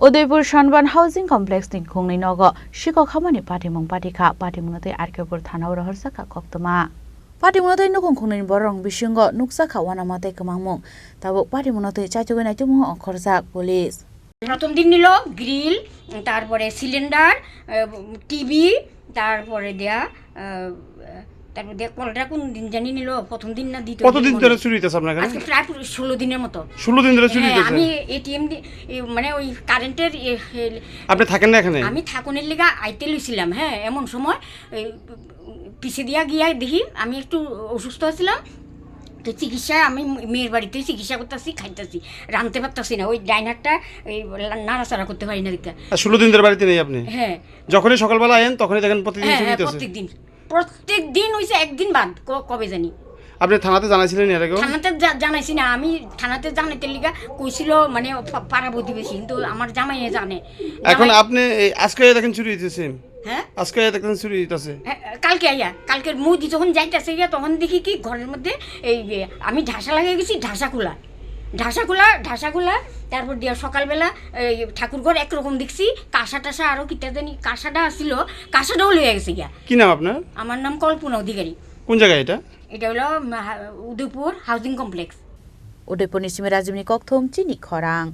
Udaipur Chanban housing complex ni Khungnwi Nogo, Sikok Hapmani Patimung Patikha, Patimungno Udaipur Thanao Rohorjakha Koktwma. Patimungno nukung Khungnwi borong bisingo nuksakha wanamate kemangmung. Tabuk Patimungno chachugan chumung Khorang police. প্রথম দিন নিল grill, তারপরে cylinder, TV, তারপরে দেয়া কলটা কোন দিন জানি নিল, প্রথম দিন না দ্বিতীয় দিন। কতদিন ধরে চুরি হইতাছে আপনার কাছে? আজকে প্রায় 16 দিনের মতো। 16 দিন ধরে চুরি হইতাছে। আমি এটিএম মানে ওই কারেন্টের আপনি থাকেন না এখানে? আমি থাকুনের লাগা আইতে লইছিলাম। হ্যাঁ, এমন সময় পিছে দিয়া গিয়া দেখি আমি একটু অসুস্থ ছিলাম, তো চিকিৎসায় আমি মেয়ের বাড়িতে চিকিৎসা করতেছি, খাইতেছি, রাঁধতে পারতেছি না, ওই ডাইনারটা নাড়াচাড়া করতে পারি না দেখতে। 16 দিন ধরে বাড়িতে নেই আপনি? হ্যাঁ, যখনই সকালবেলা আইন তখনই দেখেন প্রতিদিন চুরি হইতাছে। প্রত্যেক দিন হইছে, একদিন বাদ কবে জানি। আপনি থানাতে জানাইছিলেন এর আগে? থানাতে জানাইছি না, আমি থানাতে জানাইতে লিগা কইছিল মানে পাড়া প্রতিবেশী, কিন্তু আমার জামাইয়ে জানে। এখন আপনি আজকে দেখেন চুরি হইতেছে? হ্যাঁ, আজকে দেখেন চুরি হইতাছে। কালকের মুদি যখন যাইতেছে তখন দেখি কি ঘরের মধ্যে এই আমি ঢাসা লাগিয়ে গেছি, ঢাসা খোলা। তারপর দিয়া সকালবেলা ঠাকুর ঘর একরকম দেখছি, কাঁসা টাসা আরো কিটা জানি কাঁসাটা আসছিল, কাঁসাটাও লইয়া গেছে গিয়া। কি নাম আপনার? আমার নাম কল্পনা অধিকারী। কোন জায়গায় এটা? এটা হলো Udaipur housing complex. Udaipur Chanban Koktwma Chini Khorang.